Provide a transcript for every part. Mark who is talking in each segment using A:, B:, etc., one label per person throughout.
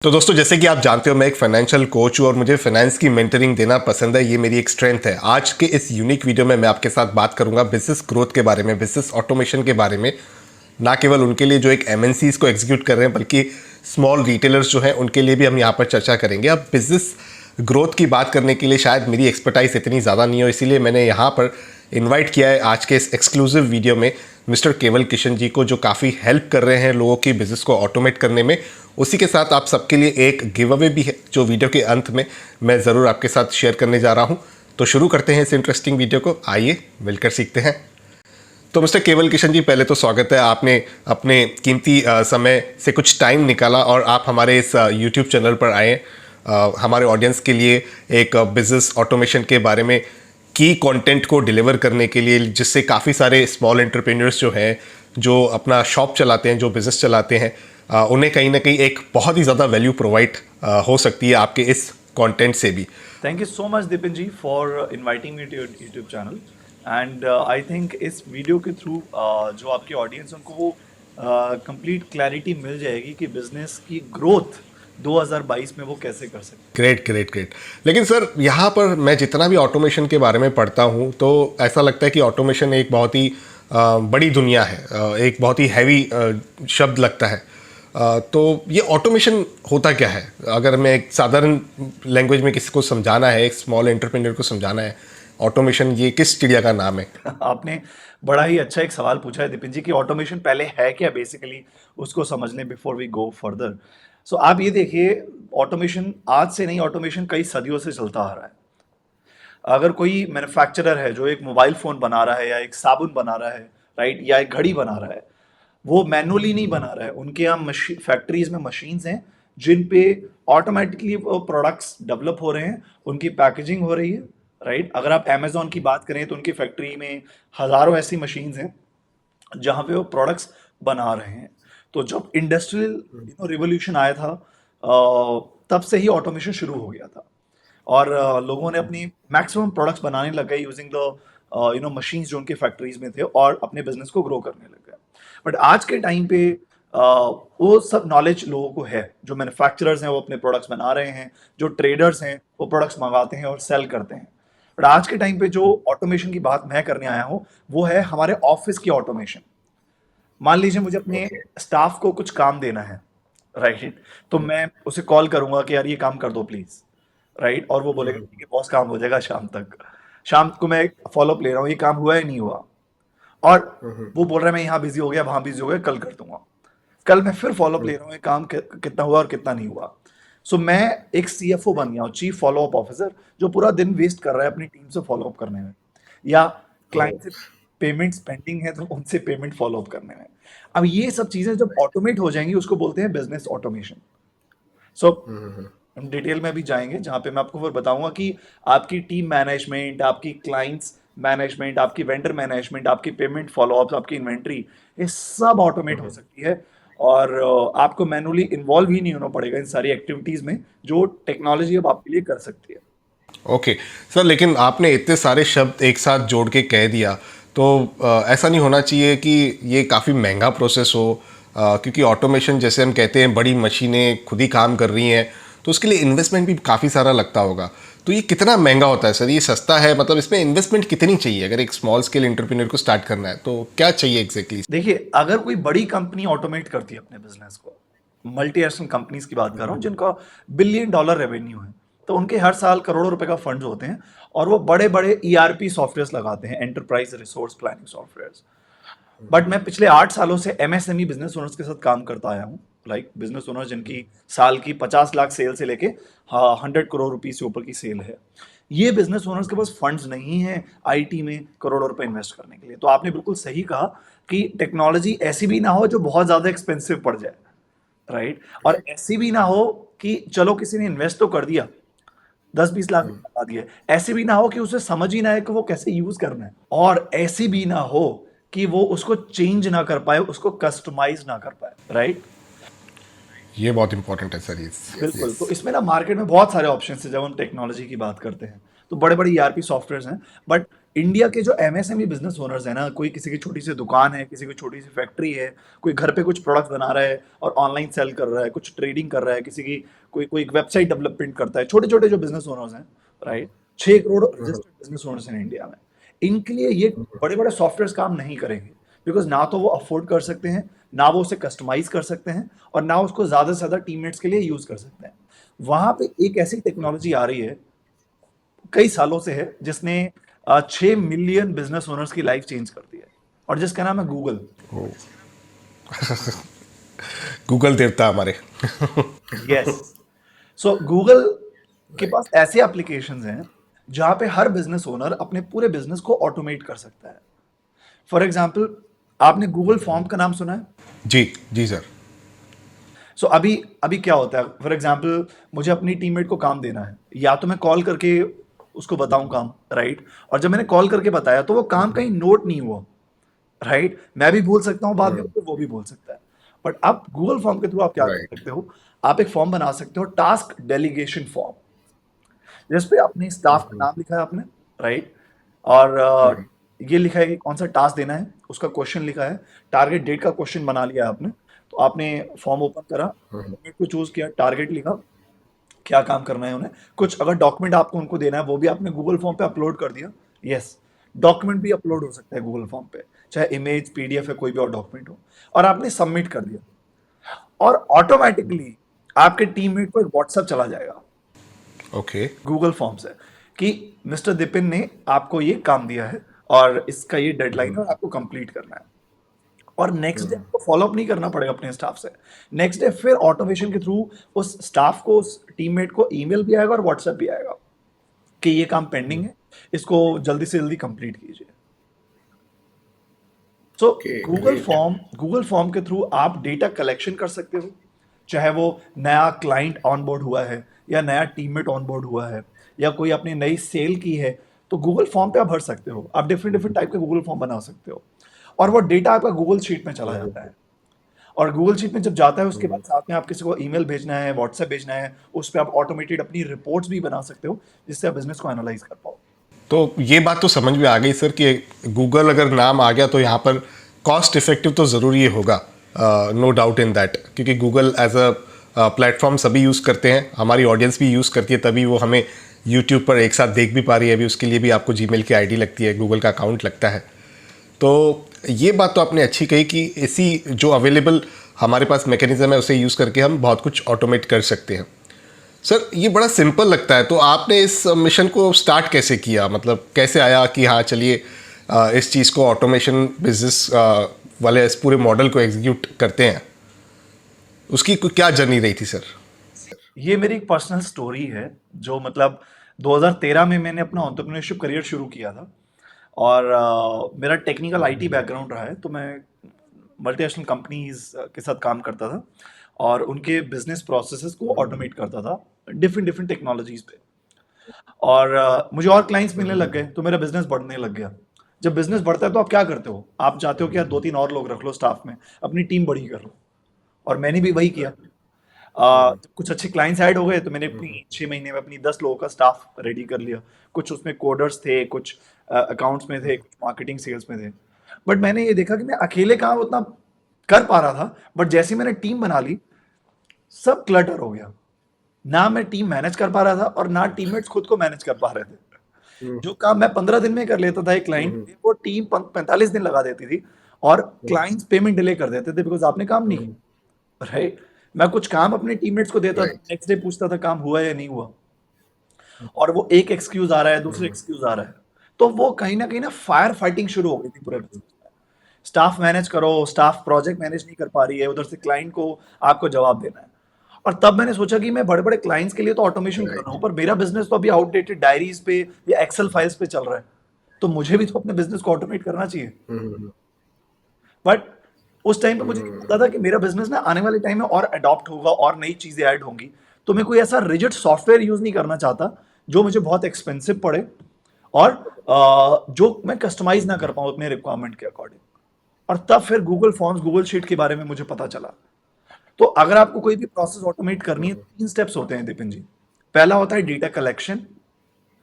A: तो दोस्तों, जैसे कि आप जानते हो, मैं एक फाइनेंशियल कोच हूँ और मुझे फाइनेंस की मेंटरिंग देना पसंद है। ये मेरी एक स्ट्रेंथ है। आज के इस यूनिक वीडियो में मैं आपके साथ बात करूंगा बिजनेस ग्रोथ के बारे में, बिजनेस ऑटोमेशन के बारे में। ना केवल उनके लिए जो एक एमएनसीज को एग्जीक्यूट कर रहे हैं, बल्कि स्मॉल रिटेलर्स जो हैं उनके लिए भी हम यहाँ पर चर्चा करेंगे। अब बिजनेस ग्रोथ की बात करने के लिए शायद मेरी एक्सपर्टाइज इतनी ज़्यादा नहीं हो, इसीलिए मैंने यहाँ पर इनवाइट किया है आज के इस एक्सक्लूसिव वीडियो में मिस्टर केवल किशन जी को, जो काफ़ी हेल्प कर रहे हैं लोगों की बिजनेस को ऑटोमेट करने में। उसी के साथ आप सबके लिए एक गिव अवे भी है, जो वीडियो के अंत में मैं ज़रूर आपके साथ शेयर करने जा रहा हूँ। तो शुरू करते हैं इस इंटरेस्टिंग वीडियो को। आइए मिलकर सीखते हैं। तो मिस्टर केवल किशन जी, पहले तो स्वागत है। आपने अपने कीमती समय से कुछ टाइम निकाला और आप हमारे इस यूट्यूब चैनल पर आए हमारे ऑडियंस के लिए एक बिजनेस ऑटोमेशन के बारे में की कंटेंट को डिलीवर करने के लिए, जिससे काफ़ी सारे स्मॉल एंटरप्रेन्योर्स जो हैं, जो अपना शॉप चलाते हैं, जो बिज़नेस चलाते हैं, उन्हें कहीं ना कहीं एक बहुत ही ज़्यादा वैल्यू प्रोवाइड हो सकती है आपके इस कंटेंट से भी।
B: Thank you so much, Dipin ji, for inviting me to your YouTube channel. And I think इस वीडियो के थ्रू जो आपकी ऑडियंस उनको वो कंप्लीट क्लैरिटी मिल जाएगी कि बिजनेस की ग्रोथ 2022 में वो कैसे कर सकते
A: ग्रेट ग्रेट ग्रेट। लेकिन सर, यहाँ पर मैं जितना भी ऑटोमेशन के बारे में पढ़ता हूँ तो ऐसा लगता है कि ऑटोमेशन एक बहुत ही बड़ी दुनिया है, एक बहुत ही हैवी शब्द लगता है। तो ये ऑटोमेशन होता क्या है? अगर मैं एक साधारण लैंग्वेज में किसी को समझाना है, एक स्मॉल एंटरप्रेन्योर को समझाना है, ऑटोमेशन ये किस चिड़िया का नाम है?
B: हैं। आपने बड़ा ही अच्छा एक सवाल पूछा है दीपिन जी कि ऑटोमेशन पहले है क्या बेसिकली, उसको समझ लें बिफोर वी गो फर्दर। सो आप ये देखिए, ऑटोमेशन आज से नहीं, ऑटोमेशन कई सदियों से चलता आ रहा है। अगर कोई मैन्युफैक्चरर है जो एक मोबाइल फोन बना रहा है या एक साबुन बना रहा है, राइट, या एक घड़ी बना रहा है, वो मैनुअली नहीं बना रहा है। उनके यहाँ मशीन फैक्ट्रीज में मशीन्स हैं जिन पे ऑटोमेटिकली वो प्रोडक्ट्स डेवलप हो रहे हैं, उनकी पैकेजिंग हो रही है, राइट। अगर आप अमेजोन की बात करें तो उनकी फैक्ट्री में हजारों ऐसी मशीन्स हैं जहाँ पे वो प्रोडक्ट्स बना रहे हैं। तो जब इंडस्ट्रियल रिवोल्यूशन आया था, तब से ही ऑटोमेशन शुरू हो गया था और लोगों ने अपनी मैक्सिमम प्रोडक्ट्स बनाने लग गए यूजिंग द मशीन्स जो उनके फैक्ट्रीज में थे और अपने बिजनेस को ग्रो करने लग गए। बट आज के टाइम पे वो सब नॉलेज लोगों को है। जो मैन्युफैक्चरर्स हैं वो अपने प्रोडक्ट्स बना रहे हैं, जो ट्रेडर्स हैं वो प्रोडक्ट्स मंगाते हैं और सेल करते हैं। बट आज के टाइम पे जो ऑटोमेशन की बात मैं करने आया हूँ वो है हमारे ऑफिस की ऑटोमेशन। मान लीजिए मुझे अपने स्टाफ को कुछ काम देना है, राइट, तो मैं उसे कॉल करूंगा कि यार ये काम कर दो प्लीज, राइट, और वो बोलेगा ठीक है बॉस, काम हो जाएगा शाम तक। शाम को मैं फॉलोअप ले रहा हूँ, ये काम हुआ है नहीं हुआ, और वो बोल रहा है मैं यहाँ बिजी हो गया, वहां बिजी हो गया, कल कर दूंगा। कल मैं फिर फॉलोअप ले रहा हूँ, ये काम कितना हुआ और कितना नहीं हुआ। सो मैं एक सीएफओ बन गया हूँ, चीफ फॉलोअप ऑफिसर, जो पूरा दिन वेस्ट कर रहा है अपनी टीम से फॉलोअप करने में, या क्लाइंट से पेमेंट्स पेंडिंग है तो उनसे पेमेंट फॉलोअप करने में। अब ये सब चीजें जब ऑटोमेट हो जाएंगी उसको बोलते हैं बिजनेस ऑटोमेशन। सो हम डिटेल में भी जाएंगे जहां पे मैं आपको फिर बताऊंगा कि आपकी टीम मैनेजमेंट, आपकी क्लाइंट्स मैनेजमेंट, आपकी वेंडर मैनेजमेंट, आपकी पेमेंट फॉलोअप्स, आपकी इन्वेंट्री, ये सब ऑटोमेट हो सकती है। और आपको मैनुअली इन्वॉल्व ही नहीं होना पड़ेगा इन सारी एक्टिविटीज में, जो टेक्नोलॉजी अब आपके लिए कर सकती है।
A: ओके सर, लेकिन आपने इतने सारे शब्द एक साथ जोड़ के कह दिया, तो ऐसा नहीं होना चाहिए कि ये काफ़ी महंगा प्रोसेस हो? क्योंकि ऑटोमेशन, जैसे हम कहते हैं, बड़ी मशीनें खुद ही काम कर रही हैं, तो उसके लिए इन्वेस्टमेंट भी काफ़ी सारा लगता होगा। तो ये कितना महंगा होता है सर? ये सस्ता है? मतलब इसमें इन्वेस्टमेंट कितनी चाहिए अगर एक स्मॉल स्केल एंटरप्रेन्योर को स्टार्ट करना है? तो क्या चाहिए एग्जैक्टली?
B: देखिए, अगर कोई बड़ी कंपनी ऑटोमेट करती है अपने बिजनेस को, मल्टीनेशनल कंपनीज की बात कर रहा हूँ जिनका बिलियन डॉलर रेवेन्यू है, तो उनके हर साल करोड़ों रुपए का फंड होते हैं और वो बड़े बड़े ईआरपी सॉफ्टवेयर लगाते हैं, enterprise resource planning software. But मैं पिछले 8 सालों से एमएसएमई बिजनेस ओनर्स के साथ काम करता आया हूँ, लाइक बिजनेस ओनर्स जिनकी साल की 50 लाख सेल से लेके 100 करोड़ रुपए से ऊपर की सेल है। ये बिजनेस ओनर्स के पास फंड्स नहीं है आईटी में करोड़ों रुपए इन्वेस्ट करने के लिए। तो आपने बिल्कुल सही कहा कि टेक्नोलॉजी ऐसी भी ना हो जो बहुत ज्यादा एक्सपेंसिव पड़ जाए, राइट, और ऐसी भी ना हो कि चलो किसी ने इन्वेस्ट तो कर दिया, 10-20 लाख लगा दिए, ऐसी भी ना हो कि उसे समझ ही ना आए कि वो कैसे यूज करना है, और ऐसी भी ना हो कि वो उसको चेंज ना कर पाए, उसको कस्टमाइज ना कर पाए, राइट।
A: ये बहुत इंपॉर्टेंट है सर।
B: बिल्कुल। तो इसमें ना मार्केट में बहुत सारे ऑप्शन है जब हम टेक्नोलॉजी की बात करते हैं। तो बड़े बड़े ईआरपी सॉफ्टवेयर हैं, बट इंडिया के जो एमएसएमई बिजनेस ओनर्स हैं ना, कोई किसी की छोटी सी दुकान है, किसी की छोटी सी फैक्ट्री है, कोई घर पे कुछ प्रोडक्ट बना रहा है और ऑनलाइन सेल कर रहा है, कुछ ट्रेडिंग कर रहा है, किसी की कोई कोई वेबसाइट डेवलपमेंट करता है, छोटे छोटे जो बिजनेस ओनर्स हैं, right, 6 crore registered business owners हैं इंडिया में। इनके लिए ये बड़े बड़े सॉफ्टवेयर काम नहीं करेंगे, बिकॉज ना तो वो अफोर्ड कर सकते हैं, ना वो उसे कस्टमाइज कर सकते हैं, और ना उसको ज्यादा से ज्यादा टीममेट्स के लिए यूज कर सकते हैं। वहां पे एक ऐसी टेक्नोलॉजी आ रही है, कई सालों से है, जिसने 6 मिलियन बिजनेस ओनर्स की लाइफ चेंज कर दी है, और जिसका नाम है गूगल।
A: गूगल देवता हमारे।
B: यस। सो गूगल के पास ऐसे एप्लीकेशंस हैं जहां पे हर बिजनेस ओनर अपने पूरे बिजनेस को ऑटोमेट कर सकता है। फॉर एग्जाम्पल, आपने गूगल फॉर्म का नाम सुना है?
A: जी जी सर।
B: सो अभी अभी क्या होता है, फॉर एग्जाम्पल मुझे अपनी टीममेट को काम देना है, या तो मैं कॉल करके उसको बताऊं काम, राइट, और जब मैंने कॉल करके बताया तो वो काम कहीं नोट नहीं हुआ, राइट, मैं भी भूल सकता हूँ बाद में, तो वो भी भूल सकता है। बट अब गूगल फॉर्म के थ्रू आप क्या कर
A: राइट।
B: सकते हो, आप एक फॉर्म बना सकते हो, टास्क डेलीगेशन फॉर्म, जिस पे अपने स्टाफ का नाम लिखा है आपने, राइट, और ये लिखा है कि कौन सा टास्क देना है, उसका क्वेश्चन लिखा है, टारगेट डेट का क्वेश्चन बना लिया है आपने। तो आपने फॉर्म ओपन करा, डॉक्यूमेंट को चूज किया, टारगेट लिखा, क्या काम करना है उन्हें, कुछ अगर डॉक्यूमेंट आपको उनको देना है वो भी आपने गूगल फॉर्म पे अपलोड कर दिया। यस, डॉक्यूमेंट भी अपलोड हो सकता है गूगल फॉर्म पे, चाहे इमेज, पीडीएफ, है कोई भी और डॉक्यूमेंट हो, और आपने सबमिट कर दिया, और ऑटोमेटिकली आपके टीममेट को एक व्हाट्सएप चला जाएगा
A: ओके।
B: गूगल फॉर्म से, कि मिस्टर दिपिन ने आपको ये काम दिया है, और इसका ये डेडलाइन है, और आपको कंप्लीट करना है। और नेक्स्ट डे आपको फॉलो अप नहीं करना पड़ेगा अपने स्टाफ से। नेक्स्ट डे फिर ऑटोमेशन के थ्रू उस स्टाफ को, उस टीममेट को ईमेल भी आएगा और व्हाट्सएप भी आएगा कि ये काम पेंडिंग है, इसको जल्दी से जल्दी कंप्लीट कीजिए। So
A: okay great.
B: Google form के थ्रू आप डेटा कलेक्शन कर सकते हो, चाहे वो नया क्लाइंट ऑनबोर्ड हुआ है, या नया टीममेट ऑनबोर्ड हुआ है, या कोई आपने नई सेल की है, तो गूगल फॉर्म पे आप भर सकते हो। आप डिफरेंट डिफरेंट टाइप के गूगल फॉर्म बना सकते हो, और वो डेटा आपका गूगल शीट में चला जाता है। और गूगल शीट में जब जाता है, उसके बाद साथ में आप किसी को ईमेल भेजना है, व्हाट्सएप भेजना है, उस पर आप ऑटोमेटेड अपनी रिपोर्ट्स भी बना सकते हो, जिससे आप बिजनेस को एनालाइज कर पाओ।
A: तो ये बात तो समझ में आ गई सर कि गूगल अगर नाम आ गया तो यहाँ पर कॉस्ट इफेक्टिव तो ज़रूरी होगा, नो डाउट इन दैट, क्योंकि गूगल एज अ प्लेटफॉर्म सभी यूज़ करते हैं, हमारी ऑडियंस भी यूज़ करती है, तभी वो हमें यूट्यूब पर एक साथ देख भी पा रही है। अभी उसके लिए भी आपको जीमेल की आईडी लगती है, गूगल का अकाउंट लगता है। तो ये बात तो आपने अच्छी कही कि इसी जो अवेलेबल हमारे पास मैकेनिज्म है उसे यूज़ करके हम बहुत कुछ ऑटोमेट कर सकते हैं। सर ये बड़ा सिंपल लगता है, तो आपने इस मिशन को स्टार्ट कैसे किया, मतलब कैसे आया कि हाँ चलिए इस चीज़ को ऑटोमेशन बिजनेस वाले इस पूरे मॉडल को एग्जीक्यूट करते हैं, उसकी क्या जर्नी रही थी सर?
B: ये मेरी एक पर्सनल स्टोरी है, जो मतलब 2013 में मैंने अपना एंटरप्रेन्योरशिप करियर शुरू किया था, और मेरा टेक्निकल आईटी बैकग्राउंड रहा है, तो मैं मल्टीनेशनल कंपनीज के साथ काम करता था, और उनके बिजनेस प्रोसेसेस को ऑटोमेट करता था डिफरेंट डिफरेंट टेक्नोलॉजीज पे। और मुझे और क्लाइंट्स मिलने लग गए, तो मेरा बिजनेस बढ़ने लग गया। जब बिजनेस बढ़ता है तो आप क्या करते हो, आप चाहते हो कि यार 2-3 और लोग रख लो स्टाफ में, अपनी टीम बड़ी कर लो, और मैंने भी वही किया। जब कुछ अच्छे क्लाइंट्स ऐड हो गए, तो मैंने अपनी 6 महीने में अपनी 10 लोगों का स्टाफ रेडी कर लिया। कुछ उसमें कोडर्स थे, कुछ अकाउंट्स में थे, कुछ मार्केटिंग सेल्स में थे। बट मैंने ये देखा कि मैं अकेले कहाँ उतना कर पा रहा था, बट जैसे ही मैंने टीम बना ली, सब क्लटर हो गया। ना मैं टीम मैनेज कर पा रहा था, और ना टीममेट्स खुद को मैनेज कर पा रहे थे। जो काम मैं 15 दिन में कर लेता था एक क्लाइंट के लिए, वो टीम 45 दिन लगा देती थी, और क्लाइंट्स पेमेंट डिले कर देते थे, बिकॉज आपने काम नहीं किया, राइट। मैं कुछ काम अपने टीममेट्स को देता था,
A: राइट।
B: नेक्स्ट डे पूछता था काम हुआ या नहीं हुआ, और वो एक एक्सक्यूज आ रहा है, दूसरे एक्सक्यूज आ रहा है। तो वो कहीं ना फायर फाइटिंग शुरू हो गई थी पूरे बिजनेस में। स्टाफ मैनेज करो, स्टाफ प्रोजेक्ट मैनेज नहीं कर पा रही है, उधर से क्लाइंट को आपको जवाब देना है। और तब मैंने सोचा कि मैं बड़े बड़े क्लाइंट्स के लिए तो ऑटोमेशन कर रहा हूँ, पर मेरा बिजनेस तो अभी आउटडेटेड डायरीज पे या एक्सेल फाइल्स पे चल रहा है, तो मुझे भी तो अपने बिजनेस को ऑटोमेट करना चाहिए। बट उस टाइम पे मुझे नहीं पता था कि मेरा बिजनेस ना आने वाले टाइम में और अडॉप्ट होगा, और नई चीजें ऐड होंगी। तो मैं कोई ऐसा रिजिड सॉफ्टवेयर यूज नहीं करना चाहता जो मुझे बहुत एक्सपेंसिव पड़े, और जो मैं कस्टमाइज ना कर पाऊँ अपने रिक्वायरमेंट के अकॉर्डिंग। और तब फिर गूगल फॉर्म्स, गूगल शीट के बारे में मुझे पता चला। तो अगर आपको कोई भी प्रोसेस ऑटोमेट करनी है, 3 स्टेप्स होते हैं दीपिन जी। पहला होता है डेटा कलेक्शन,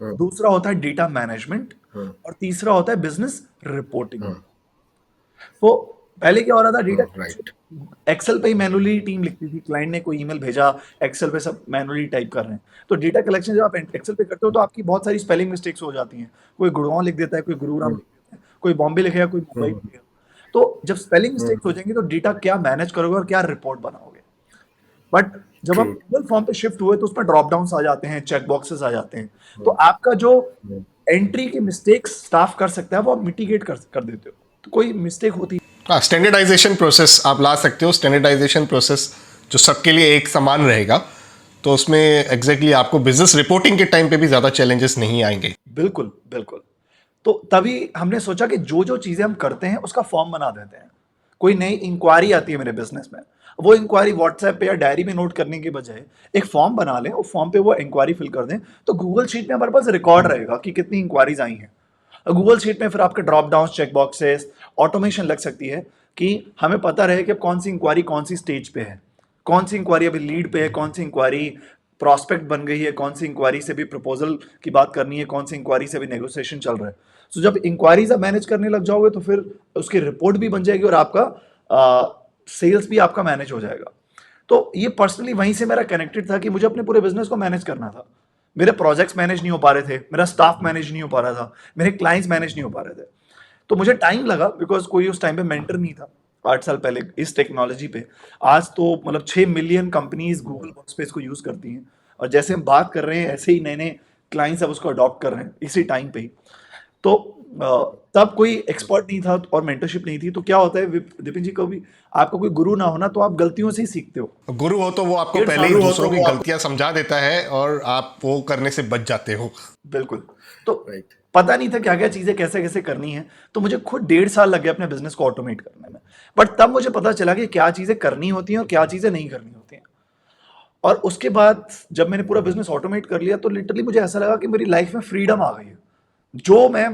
B: दूसरा होता है डेटा मैनेजमेंट, और तीसरा होता है बिजनेस रिपोर्टिंग। तो पहले क्या हो रहा था, डेटा
A: राइट।
B: एक्सेल पे ही मैनुअली टीम लिखती थी, क्लाइंट ने कोई ईमेल भेजा, एक्सेल पे सब मैनुअली टाइप कर रहे हैं। तो डेटा कलेक्शन जब आप एक्सेल पे करते हो तो आपकी बहुत सारी स्पेलिंग मिस्टेक्स हो जाती हैं। कोई गुड़गांव लिख देता है, कोई गुरुग्राम लिख देता है, कोई बॉम्बे लिखेगा, कोई मुंबई लिखेगा। तो जब स्पेलिंग मिस्टेक्स हो जाएंगी तो डेटा क्या मैनेज करोगे और क्या रिपोर्ट बनाओगे। बट जब आप गूगल फॉर्म पे शिफ्ट हुए तो उसमें ड्रॉप डाउन्स आ जाते हैं, चेक बॉक्सेस आ जाते हैं। तो आपका जो एंट्री की मिस्टेक्स स्टाफ कर सकता है वो आप मिटिगेट कर देते हो। तो कोई मिस्टेक होती
A: हाँ, स्टैंडर्डाइजेशन प्रोसेस आप ला सकते हो। स्टैंडर्डाइजेशन प्रोसेस जो सबके लिए एक समान रहेगा, तो उसमें एग्जैक्टली आपको बिजनेस रिपोर्टिंग के टाइम पे भी ज़्यादा चैलेंजेस नहीं आएंगे।
B: बिल्कुल, बिल्कुल। तो तभी हमने सोचा कि जो-जो चीज़ें हम करते हैं उसका फॉर्म बना देते हैं। कोई नई इंक्वायरी आती है मेरे बिज़नेस में, वो इंक्वायरी व्हाट्सएप पे या डायरी में नोट करने के बजाय एक फॉर्म बना लें, उस फॉर्म पे वो इंक्वायरी फिल कर दें, तो गूगल शीट में हमारे पास रिकॉर्ड रहेगा कि कितनी इंक्वायरीज़ आई हैं। गूगल शीट में फिर आपके drop down, check boxes, automation लग सकती है कि हमें पता रहे कि अब कौन सी इंक्वायरी कौन सी स्टेज पे है, कौन सी इंक्वायरी अभी लीड पे है, कौन सी इंक्वायरी प्रॉस्पेक्ट बन गई है, कौन सी इंक्वायरी से भी प्रपोजल की बात करनी है, कौन सी इंक्वायरी से भी नेगोशिएशन चल रहा है। सो जब इंक्वायरीज आप मैनेज करने लग जाओगे तो फिर उसकी रिपोर्ट भी बन जाएगी और आपका सेल्स भी आपका मैनेज हो जाएगा। तो ये पर्सनली वहीं से मेरा कनेक्टेड था कि मुझे अपने पूरे बिजनेस को मैनेज करना था। मेरे प्रोजेक्ट्स मैनेज नहीं हो पा रहे थे, मेरा स्टाफ मैनेज नहीं हो पा रहा था, मेरे क्लाइंट्स मैनेज नहीं हो पा रहे थे। तो मुझे टाइम लगा बिकॉज कोई उस टाइम पे मेंटर नहीं था 8 साल पहले इस टेक्नोलॉजी पे। आज तो मतलब 6 मिलियन कंपनीज गूगल वर्कस्पेस को यूज करती हैं और जैसे हम बात कर रहे हैं ऐसे ही नए नए क्लाइंट्स अब उसको अडॉप्ट कर रहे हैं इसी टाइम पे ही। तो तब कोई एक्सपर्ट नहीं था और मेंटरशिप नहीं थी। तो क्या होता है विपिन जी, कभी आपका कोई गुरु ना होना तो आप गलतियों से ही सीखते हो।
A: गुरु हो तो वो आपको
B: डेढ़
A: पहले
B: साल
A: ही
B: हो तो
A: दूसरों की
B: वो आपको
A: गलतियां समझा देता है और आप वो करने से बच जाते हो।
B: बिल्कुल। तो
A: राइट।
B: पता नहीं था क्या क्या चीजें कैसे कैसे करनी है। तो मुझे खुद 1.5 साल लग गए अपने बिजनेस को ऑटोमेट करने में। बट तब मुझे पता चला कि क्या चीजें करनी होती हैं और क्या चीजें नहीं करनी होती हैं। और उसके बाद जब मैंने पूरा बिजनेस ऑटोमेट कर लिया तो लिटरली मुझे ऐसा लगा कि मेरी लाइफ में फ्रीडम आ गई है। जो मैं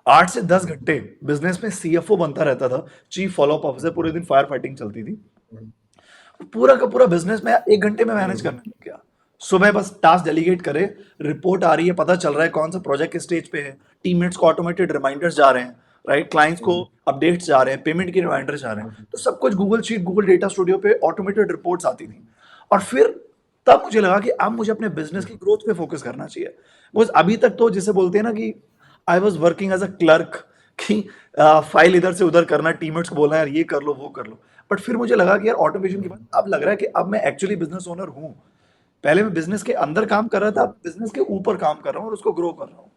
B: 8 से 10 घंटे बिजनेस में सीएफओ बनता रहता था, चीफ फॉलोअप ऑफिसर, पूरे दिन फायर फाइटिंग चलती थी, पूरा का पूरा बिजनेस मैं 1 घंटे में मैनेज करने लग गया। सुबह बस टास्क डेलीगेट करे, रिपोर्ट आ रही है, पता चल रहा है कौन सा प्रोजेक्ट किस स्टेज पे है, टीममेट्स को ऑटोमेटेड रिमाइंडर्स जा रहे हैं, राइट, क्लाइंट्स को अपडेट्स जा रहे हैं, पेमेंट की रिमाइंडर्स जा रहे हैं। तो सब कुछ Google sheet, Google data studio पे ऑटोमेटेड रिपोर्ट्स आती थी। और फिर तब मुझे लगा कि अब मुझे अपने बिजनेस की ग्रोथ पे फोकस करना चाहिए। बिकॉज अभी तक तो जिसे बोलते हैं ना कि I was working as a clerk, कि फाइल इधर से उधर करना, टीममेट्स को बोलना यार ये कर लो वो कर लो। बट फिर मुझे लगा कि यार ऑटोमेशन के बाद अब लग रहा है कि अब मैं एक्चुअली बिजनेस ओनर हूँ। पहले मैं बिजनेस के अंदर काम कर रहा था, अब बिजनेस के ऊपर काम कर रहा हूँ और उसको ग्रो कर रहा हूँ।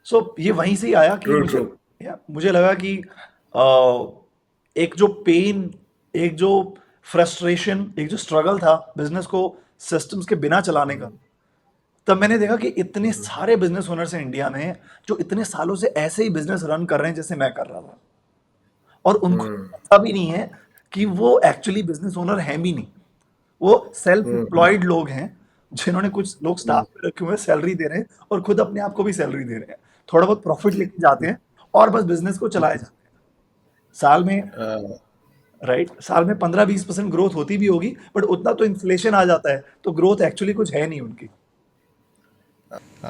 B: सो ये वहीं से ही आया कि
A: ट्रू
B: मुझे
A: ट्रू।
B: मुझे लगा कि एक जो पेन, एक जो फ्रस्ट्रेशन, एक जो स्ट्रगल था बिजनेस को सिस्टम्स के बिना चलाने का, तब मैंने देखा कि इतने सारे बिजनेस ओनर्स हैं इंडिया में जो इतने सालों से ऐसे ही बिजनेस रन कर रहे हैं जैसे मैं कर रहा था, और उनको पता भी नहीं है कि वो एक्चुअली बिजनेस ओनर हैं भी नहीं। वो सेल्फ एम्प्लॉयड लोग हैं जिन्होंने, कुछ लोग स्टाफ पे रखे हुए सैलरी दे रहे हैं और खुद अपने आप को भी सैलरी दे रहे हैं, थोड़ा बहुत प्रॉफिट लेके जाते हैं और बस बिजनेस को चलाए जाते हैं। साल में, राइट, साल में 15-20% ग्रोथ होती भी होगी बट उतना तो इन्फ्लेशन आ जाता है, तो ग्रोथ एक्चुअली कुछ है नहीं उनकी।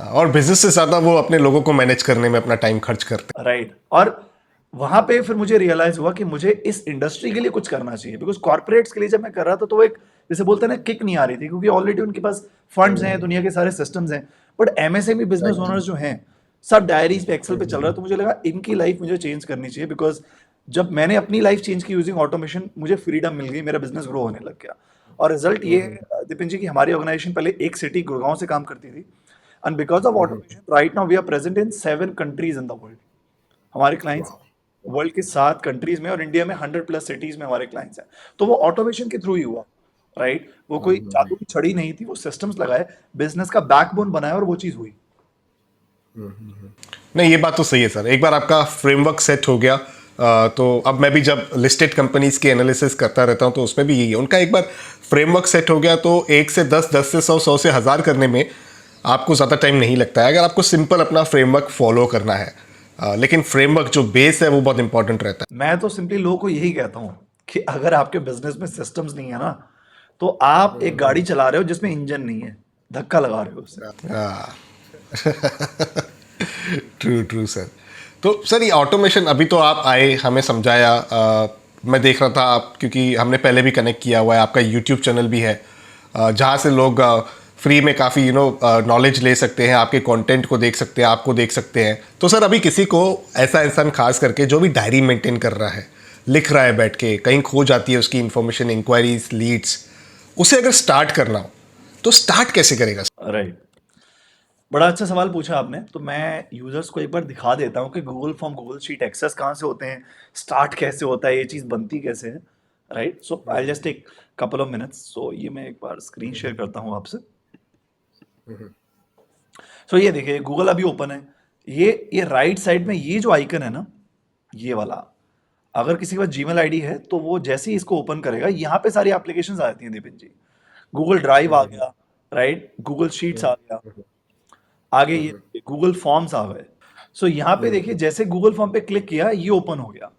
A: और बिजनेस से ज्यादा वो अपने लोगों को मैनेज करने में अपना टाइम खर्च करते
B: राइट। और वहां पे फिर मुझे रियलाइज हुआ कि मुझे इस इंडस्ट्री के लिए कुछ करना चाहिए। बिकॉज कॉर्पोरेट्स के लिए जब मैं कर रहा था तो वो एक, जैसे बोलते हैं ना, किक नहीं आ रही थी क्योंकि ऑलरेडी उनके पास फंड्स हैं, दुनिया के सारे सिस्टम्स हैं। बट एमएसएमई बिजनेस ओनर्स जो हैं सब डायरीज पे, एक्सेल पे चल रहा है। तो मुझे लगा इनकी लाइफ मुझे चेंज करनी चाहिए। बिकॉज जब मैंने अपनी लाइफ चेंज की यूजिंग ऑटोमेशन, मुझे फ्रीडम मिल गई, मेरा बिजनेस ग्रो होने लग गया। और रिजल्ट ये है, दीपिन जी, की हमारी ऑर्गेनाइजेशन पहले एक सिटी गुड़गांव से काम करती थी, and because of automation right now we are present in 7 countries in the world. हमारे क्लाइंट्स वर्ल्ड के 7 कंट्रीज में और इंडिया में 100+ सिटीज में हमारे क्लाइंट्स हैं। तो वो ऑटोमेशन के थ्रू ही हुआ, राइट। वो कोई जादू की छड़ी नहीं थी, वो सिस्टम्स लगाए, बिजनेस का बैकबोन बनाया और वो चीज हुई।
A: नहीं, ये बात तो सही है सर। एक बार आपका फ्रेमवर्क सेट हो गया, तो अब मैं भी जब लिस्टेड कंपनीज के एनालिसिस करता रहता हूँ तो उसमें भी यही है, उनका एक बार फ्रेमवर्क सेट हो गया तो 1 से 10, 10 से 100, 100 से 1000 करने में आपको ज़्यादा टाइम नहीं लगता है, अगर आपको सिंपल अपना फ्रेमवर्क फॉलो करना है। लेकिन फ्रेमवर्क जो बेस है वो बहुत इंपॉर्टेंट रहता
B: मैं तो सिंपली लोगों को यही कहता हूँ कि अगर आपके बिजनेस में सिस्टम्स नहीं है ना, तो आप एक गाड़ी चला रहे हो जिसमें इंजन नहीं है, धक्का लगा रहे हो उससे।
A: हाँ। True true sir. तो सर ये ऑटोमेशन अभी तो आप आए हमें समझाया, मैं देख रहा था आप, क्योंकि हमने पहले भी कनेक्ट किया हुआ है, आपका यूट्यूब चैनल भी है जहाँ से लोग फ्री में काफ़ी नॉलेज ले सकते हैं, आपके कंटेंट को देख सकते हैं, आपको देख सकते हैं। तो सर अभी किसी को ऐसा इंसान खास करके जो भी डायरी मेंटेन कर रहा है, लिख रहा है बैठ के, कहीं खो जाती है उसकी इन्फॉर्मेशन, इंक्वायरीज, लीड्स, उसे अगर स्टार्ट करना हो तो स्टार्ट कैसे करेगा?
B: राइट, बड़ा अच्छा सवाल पूछा आपने। तो मैं यूजर्स को एक बार दिखा देता हूँ कि Google form, Google sheet access कहाँ से होते हैं, स्टार्ट कैसे होता है, ये चीज़ बनती कैसे है। Right, so I just take couple of minutes. So ये मैं एक बार स्क्रीन शेयर करता हूँ आपसे। सो ये देखिए, गूगल अभी ओपन है। ये राइट साइड में ये जो आइकन है ना, ये वाला, अगर किसी के पास जीमेल आईडी है तो वो जैसे ही इसको ओपन करेगा, यहाँ पे सारी एप्लीकेशंस आ जाती हैं दीपिन जी। गूगल ड्राइव आ गया, राइट, गूगल शीट्स आ गया, आगे ये गूगल फॉर्म्स आ गए। सो यहाँ पे देखिए, जैसे गूगल फॉर्म पे क्लिक किया, ये ओपन हो गया।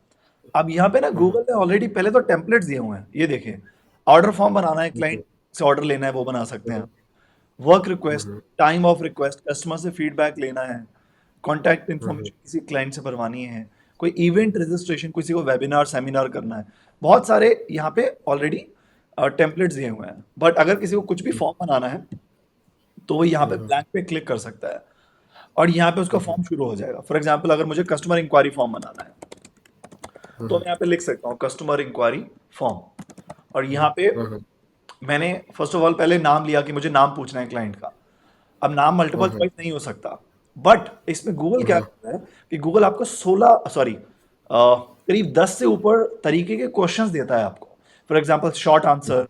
B: अब यहाँ पे ना गूगल ने ऑलरेडी पहले तो टेम्पलेट्स दिए हुए हैं। ये देखिए, ऑर्डर फॉर्म बनाना है, क्लाइंट से ऑर्डर लेना है, वो बना सकते हैं। Work request, time of request, customer से फीडबैक लेना है, कॉन्टैक्ट इन्फॉर्मेशन किसी क्लाइंट से भरवानी है, कोई इवेंट रजिस्ट्रेशन, किसी को वेबिनार सेमिनार करना है, बहुत सारे यहाँ पे ऑलरेडी टेम्पलेट्स दिए हुए हैं। बट अगर किसी को कुछ भी फॉर्म बनाना है तो वो यहाँ पे ब्लैंक पे क्लिक कर सकता है और यहाँ पे उसका फॉर्म शुरू हो जाएगा। फॉर एग्जाम्पल, अगर मुझे कस्टमर इंक्वायरी फॉर्म बनाना है तो मैं यहाँ पे लिख सकता हूँ कस्टमर इंक्वायरी फॉर्म, और यहाँ पे मैंने फर्स्ट ऑफ ऑल पहले नाम लिया कि मुझे नाम पूछना है क्लाइंट का। अब नाम मल्टीपल चॉइस नहीं हो सकता, बट इसमें गूगल क्या करता है कि गूगल आपको 16 सॉरी करीब 10 से ऊपर तरीके के क्वेश्चंस देता है आपको। For example, short answer,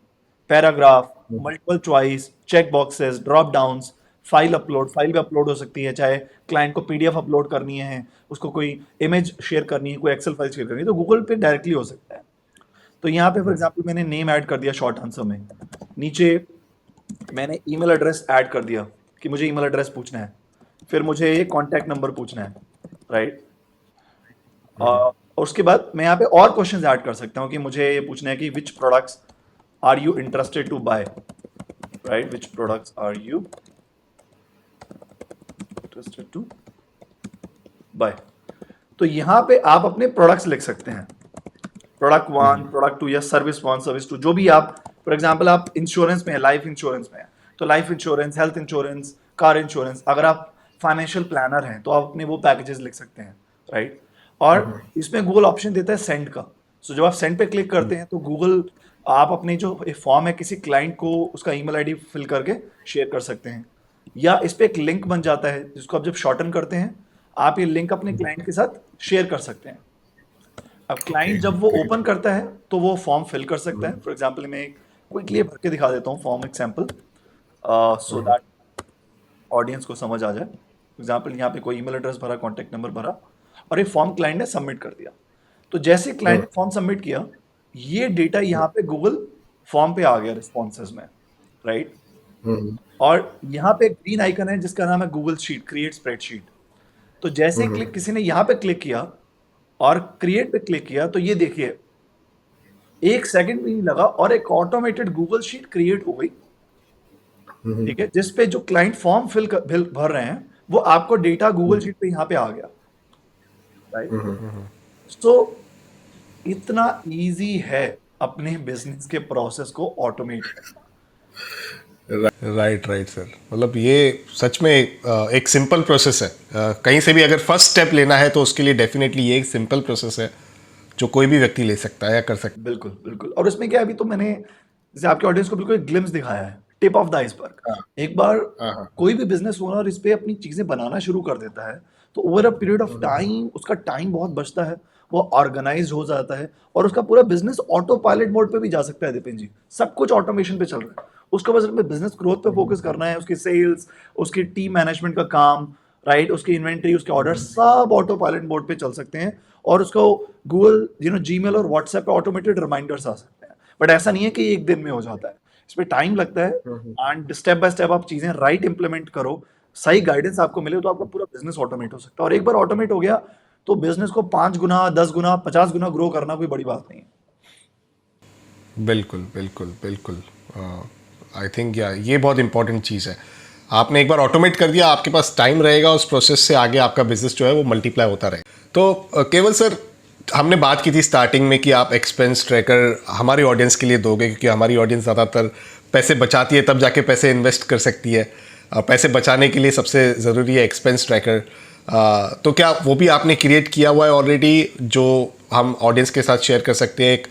B: paragraph, multiple choice, check boxes, drop downs, file upload, file भी अपलोड हो सकती है, चाहे क्लाइंट को पीडीएफ अपलोड करनी है, उसको कोई इमेज शेयर करनी है, कोई एक्सेल फाइल शेयर करनी है, तो गूगल पे डायरेक्टली हो सकता है। तो यहाँ पे फॉर एग्जांपल मैंने नेम ऐड कर दिया शॉर्ट आंसर में, नीचे मैंने ईमेल एड्रेस ऐड कर दिया कि मुझे ईमेल एड्रेस पूछना है, फिर मुझे ये कॉन्टैक्ट नंबर पूछना है, राइट। और उसके बाद मैं यहाँ पे और क्वेश्चंस ऐड कर सकता हूँ कि मुझे ये पूछना है कि which products are you interested to buy, right, which products are you interested to buy. तो यहाँ पे आप अपने प्रोडक्ट्स लिख सकते हैं, प्रोडक्ट 1, प्रोडक्ट 2 या सर्विस 1, सर्विस 2, जो भी आप। फॉर एग्जांपल, आप इंश्योरेंस में है, लाइफ इंश्योरेंस में है, तो life insurance, health insurance, car insurance. अगर आप फाइनेंशियल प्लानर हैं तो आप अपने वो पैकेजेस लिख सकते हैं, राइट। और इसमें गूगल ऑप्शन देता है सेंड का। सो जब आप सेंड पे क्लिक करते हैं तो गूगल, आप अपनी जो फॉर्म है किसी क्लाइंट को उसका ईमेल आईडी फिल करके शेयर कर सकते हैं, या इस पे एक लिंक बन जाता है जिसको आप जब शॉर्टन करते हैं, आप ये लिंक अपने क्लाइंट के साथ शेयर कर सकते हैं। अब क्लाइंट जब वो ओपन करता है तो वो फॉर्म फिल कर सकता है। फॉर एग्जांपल, मैं एक क्विकली भर के दिखा देता हूँ form example, so that audience को समझ आ जाए। एग्जांपल, यहाँ पे कोई ईमेल एड्रेस भरा, कॉन्टैक्ट नंबर भरा, और ये फॉर्म क्लाइंट ने सबमिट कर दिया। तो जैसे क्लाइंट ने फॉर्म सबमिट किया, ये डेटा यहाँ पे गूगल फॉर्म पे आ गया रिस्पॉन्सेज में, राइट। और यहाँ पे ग्रीन आइकन है जिसका नाम है गूगल शीट, क्रिएट स्प्रेडशीट। तो जैसे ही किसी ने यहाँ पे क्लिक किया और क्रिएट पे क्लिक किया, तो ये देखिए 1 सेकंड भी नहीं लगा और एक ऑटोमेटेड गूगल शीट क्रिएट हो गई, ठीक है, जिसपे जो क्लाइंट फॉर्म भर रहे हैं वो आपको डेटा गूगल शीट पे यहाँ पे आ गया, राइट। सो इतना इजी है अपने बिजनेस के प्रोसेस को ऑटोमेट करना।
A: राइट राइट सर, मतलब ये सच में एक सिंपल प्रोसेस है। कहीं से भी अगर फर्स्ट स्टेप लेना है तो उसके लिए डेफिनेटली ये एक सिंपल प्रोसेस है जो कोई भी व्यक्ति ले सकता है या कर सकता
B: बिल्कुल बिल्कुल। और इसमें क्या है, अभी तो मैंने जैसे आपके ऑडियंस को बिल्कुल एक ग्लिम्स दिखाया है, टिप ऑफ द आइसबर्ग। एक बार कोई भी बिजनेस ओनर इस पे अपनी चीजें बनाना शुरू कर देता है तो over a period of time उसका टाइम बहुत बचता है, वो ऑर्गेनाइज हो जाता है और उसका पूरा बिजनेस ऑटो पायलट मोड पे भी जा सकता है। दीपिन जी, सब कुछ ऑटोमेशन पे चल रहा है, उसको बस अपने बिजनेस ग्रोथ पे फोकस करना है, उसकी सेल्स, उसकी टीम मैनेजमेंट का काम, राइट, उसकी इन्वेंट्री, उसके ऑर्डर सब ऑटो पायलट मोड पे चल सकते हैं और उसको गूगल जीमेल और व्हाट्सएप पे ऑटोमेटेड रिमाइंडर्स आ सकते हैं। बट ऐसा नहीं है कि एक दिन में हो जाता है, इसमें टाइम लगता है एंड स्टेप बाय स्टेप आप चीजें राइट इंप्लीमेंट करो, सही गाइडेंस आपको मिले तो आपका पूरा बिजनेस ऑटोमेट हो सकता है। और एक बार ऑटोमेट हो गया तो बिजनेस को 5 गुना, 10 गुना, 50 गुना ग्रो करना कोई बड़ी बात नहीं है।
A: बिल्कुल बिल्कुल बिल्कुल। आई थिंक या ये बहुत इंपॉर्टेंट चीज़ है। आपने एक बार ऑटोमेट कर दिया, आपके पास टाइम रहेगा, उस प्रोसेस से आगे आपका बिजनेस जो है वो मल्टीप्लाई होता रहेगा। तो केवल सर, हमने बात की थी स्टार्टिंग में कि आप एक्सपेंस ट्रैकर हमारी ऑडियंस के लिए दोगे, क्योंकि हमारी ऑडियंस ज़्यादातर पैसे बचाती है तब जाके पैसे इन्वेस्ट कर सकती है। पैसे बचाने के लिए सबसे ज़रूरी है एक्सपेंस ट्रैकर। तो क्या वो भी आपने क्रिएट किया हुआ है ऑलरेडी, जो हम ऑडियंस के साथ शेयर कर सकते हैं?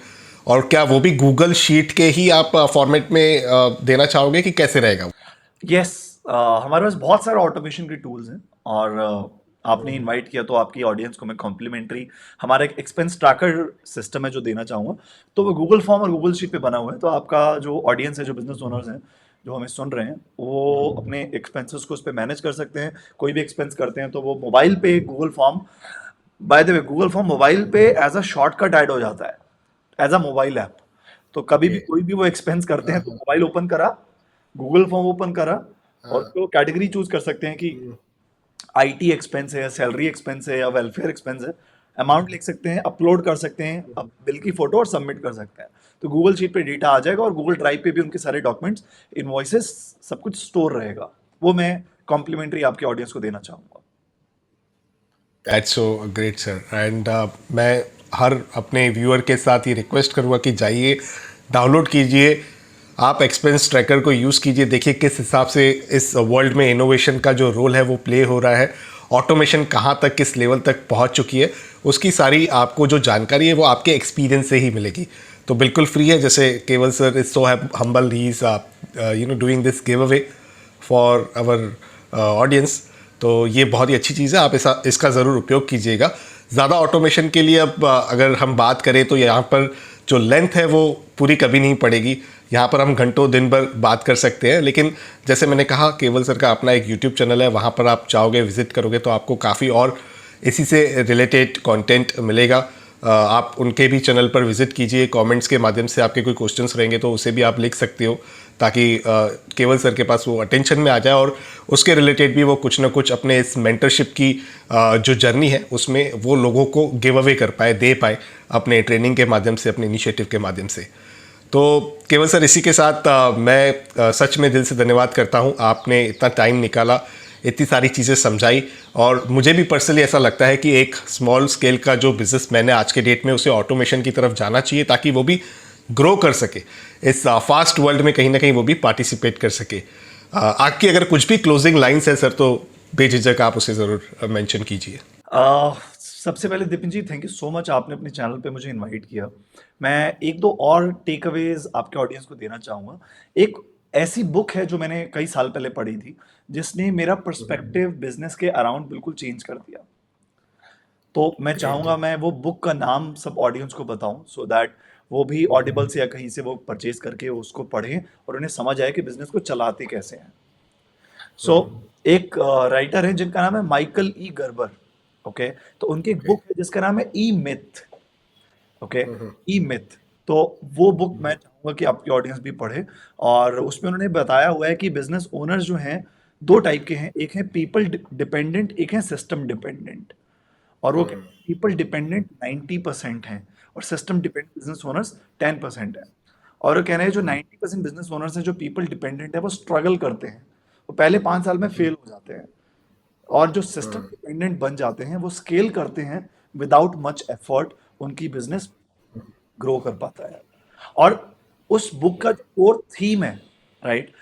A: और क्या वो भी गूगल शीट के ही आप फॉर्मेट में देना चाहोगे कि कैसे रहेगा?
B: यस, हमारे पास बहुत सारे ऑटोमेशन के टूल्स हैं और आपने इनवाइट किया तो आपकी ऑडियंस को मैं कॉम्प्लीमेंट्री हमारा एक एक्सपेंस ट्रैकर सिस्टम है जो देना चाहूँगा। तो वो गूगल फॉर्म और गूगल शीट पे बना हुआ है, तो आपका जो ऑडियंस है, जो बिजनेस ओनर्स हैं जो हमें सुन रहे हैं, वो अपने एक्सपेंसेस को उस पर मैनेज कर सकते हैं। कोई भी एक्सपेंस करते हैं तो वो मोबाइल पे Google form, by the way Google form mobile पे एज अ शॉर्टकट ऐड हो जाता है, एज अ मोबाइल ऐप। तो कभी भी कोई भी वो एक्सपेंस करते हैं तो मोबाइल ओपन करा, गूगल फॉर्म ओपन करा, और तो कैटेगरी चूज कर सकते हैं कि आईटी एक्सपेंस है या सैलरी एक्सपेंस है या वेलफेयर एक्सपेंस है। अमाउंट लिख सकते हैं, अपलोड कर सकते हैं, अब बिल की फोटो और सबमिट कर सकते हैं। तो गूगल शीट पे डेटा आ जाएगा और गूगल ड्राइव पे भी उनके सारे डॉक्यूमेंट्स, इनवॉइसेस, सब कुछ स्टोर रहेगा। वो मैं कॉम्प्लीमेंट्री आपके ऑडियंस को देना चाहूँगा।
A: That's so great sir. And मैं हर अपने व्यूअर के साथ ये रिक्वेस्ट करूँगा कि जाइए, डाउनलोड कीजिए, आप एक्सपेंस ट्रैकर को यूज़ कीजिए, देखिए किस हिसाब से इस वर्ल्ड में इनोवेशन का जो रोल है वो प्ले हो रहा है, ऑटोमेशन कहाँ तक, किस लेवल तक पहुँच चुकी है, उसकी सारी आपको जो जानकारी है वो आपके एक्सपीरियंस से ही मिलेगी। तो बिल्कुल फ्री है, जैसे Keval sir is so humble, he is doing this give away for our audience. तो ये बहुत ही अच्छी चीज़ है, आप इसका ज़रूर उपयोग कीजिएगा। ज़्यादा ऑटोमेशन के लिए अब अगर हम बात करें तो यहाँ पर जो लेंथ है वो पूरी कभी नहीं पड़ेगी। यहाँ पर हम घंटों दिन भर बात कर सकते हैं, लेकिन जैसे मैंने कहा, केवल सर का अपना एक यूट्यूब चैनल है, वहाँ पर आप चाहोगे विजिट करोगे तो आपको काफ़ी और इसी से रिलेटेड कंटेंट मिलेगा। आप उनके भी चैनल पर विजिट कीजिए, कमेंट्स के माध्यम से आपके कोई क्वेश्चंस रहेंगे तो उसे भी आप लिख सकते हो, ताकि केवल सर के पास वो अटेंशन में आ जाए और उसके रिलेटेड भी वो कुछ ना कुछ अपने इस मेंटरशिप की जो जर्नी है उसमें वो लोगों को गिव अवे कर पाए, दे पाए अपने ट्रेनिंग के माध्यम से, अपने इनिशिएटिव के माध्यम से। तो केवल सर, इसी के साथ मैं सच में दिल से धन्यवाद करता हूँ, आपने इतना टाइम निकाला, इतनी सारी चीज़ें समझाई। और मुझे भी पर्सनली ऐसा लगता है कि एक स्मॉल स्केल का जो बिज़नेस मैन है आज के डेट में, उसे ऑटोमेशन की तरफ जाना चाहिए ताकि वो भी ग्रो कर सके, इस फास्ट वर्ल्ड में कहीं ना कहीं वो भी पार्टिसिपेट कर सके। आपकी अगर कुछ भी क्लोजिंग लाइन्स है सर, तो बेझिझक आप उसे ज़रूर मेंशन कीजिए।
B: सबसे पहले दिपिन जी, थैंक यू सो मच, आपने अपने चैनल पे मुझे इनवाइट किया। मैं एक दो और टेक अवेज आपके ऑडियंस को देना चाहूँगा। एक ऐसी बुक है जो मैंने कई साल पहले पढ़ी थी, जिसने मेरा पर्सपेक्टिव बिजनेस के अराउंड बिल्कुल चेंज कर दिया। तो मैं चाहूँगा मैं वो बुक का नाम सब ऑडियंस को बताऊं, सो दैट वो भी ऑडिबल से या कहीं से वो परचेज करके उसको पढ़ें और उन्हें समझ आए कि बिजनेस को चलाते कैसे हैं। सो एक राइटर है जिनका नाम है माइकल ई गर्बर। ओके, तो उनकी एक बुक है जिसका नाम है ई मिथ। ओके, ई मिथ। तो वो बुक मैं चाहूंगा कि आपकी ऑडियंस भी पढ़े, और उसमें उन्होंने बताया हुआ है कि बिजनेस ओनर्स जो हैं दो टाइप के हैं, एक है पीपल डिपेंडेंट, एक है सिस्टम डिपेंडेंट। और वो पीपल डिपेंडेंट 90% हैं और सिस्टम डिपेंडेंट बिजनेस ओनर्स 10% हैं। और वो कह रहे हैं जो 90% बिजनेस ओनर्स हैं जो पीपल डिपेंडेंट है वो स्ट्रगल करते हैं, वो पहले 5 साल में फेल हो जाते हैं। और जो सिस्टम डिपेंडेंट बन जाते हैं वो स्केल करते हैं विदाउट मच एफर्ट, उनकी बिजनेस ग्रो कर पाता है। और उस बुक का जो कोर थीम है, राइट,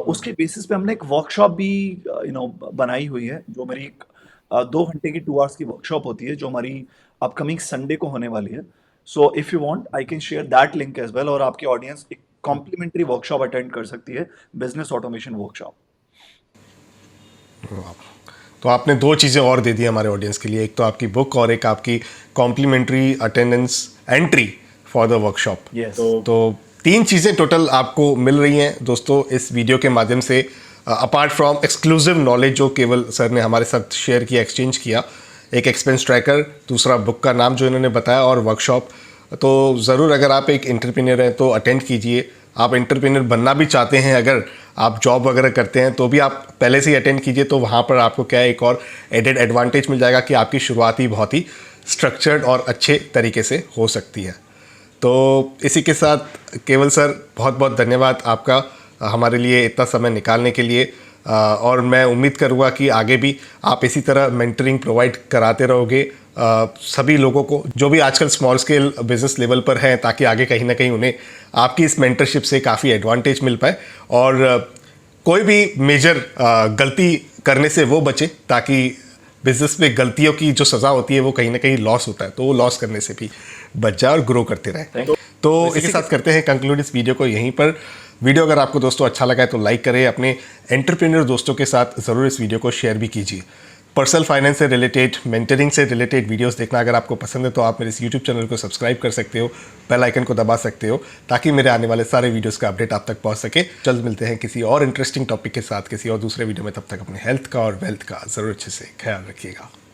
B: उसके बेसिस पे हमने एक वर्कशॉप भी बनाई हुई है, जो मेरी 2 घंटे की 2 आवर्स की वर्कशॉप होती है, जो हमारी अपकमिंग संडे को होने वाली है। So if you want I can share that link as well, और आपकी ऑडियंस एक कॉम्प्लीमेंट्री वर्कशॉप अटेंड कर सकती है, बिजनेस ऑटोमेशन वर्कशॉप।
A: तो आपने दो चीज़ें और दे दी हमारे ऑडियंस के लिए, एक तो आपकी बुक और एक आपकी complimentary attendance entry for the workshop.
B: Yes.
A: तो 3 चीज़ें टोटल आपको मिल रही हैं दोस्तों इस वीडियो के माध्यम से, अपार्ट फ्रॉम एक्सक्लूसिव नॉलेज जो केवल सर ने हमारे साथ शेयर किया, एक्सचेंज किया, एक एक्सपेंस ट्रैकर, दूसरा बुक का नाम जो इन्होंने बताया, और वर्कशॉप। तो ज़रूर अगर आप एक एंटरप्रेन्योर हैं तो अटेंड कीजिए। आप एंटरप्रेन्योर बनना भी चाहते हैं, अगर आप जॉब वगैरह करते हैं तो भी आप पहले से ही अटेंड कीजिए, तो वहाँ पर आपको क्या है, एक और एडेड एडवांटेज मिल जाएगा कि आपकी शुरुआत ही बहुत ही स्ट्रक्चर्ड और अच्छे तरीके से हो सकती है। तो इसी के साथ केवल सर, बहुत बहुत धन्यवाद आपका हमारे लिए इतना समय निकालने के लिए। और मैं उम्मीद करूँगा कि आगे भी आप इसी तरह मेंटरिंग प्रोवाइड कराते रहोगे सभी लोगों को जो भी आजकल स्मॉल स्केल बिजनेस लेवल पर हैं, ताकि आगे कहीं ना कहीं उन्हें आपकी इस मेंटरशिप से काफ़ी एडवांटेज मिल पाए और कोई भी मेजर गलती करने से वो बचे, ताकि बिजनेस में गलतियों की जो सज़ा होती है वो कहीं ना कहीं लॉस होता है, तो वो लॉस करने से भी बच जाए और ग्रो करते रहे। तो इसी साथ करते हैं कंक्लूड इस वीडियो को यहीं पर। वीडियो अगर आपको दोस्तों अच्छा लगा है तो लाइक करें, अपने एंटरप्रेन्योर दोस्तों के साथ ज़रूर इस वीडियो को शेयर भी कीजिए। पर्सनल फाइनेंस से रिलेटेड, मेंटरिंग से रिलेटेड वीडियोस देखना अगर आपको पसंद है तो आप मेरे इस यूट्यूब चैनल को सब्सक्राइब कर सकते हो, बेल आइकन को दबा सकते हो, ताकि मेरे आने वाले सारे वीडियोस का अपडेट आप तक पहुंच सके। जल्द मिलते हैं किसी और इंटरेस्टिंग टॉपिक के साथ किसी और दूसरे वीडियो में। तब तक अपने हेल्थ का और वेल्थ का ज़रूर अच्छे से ख्याल रखिएगा।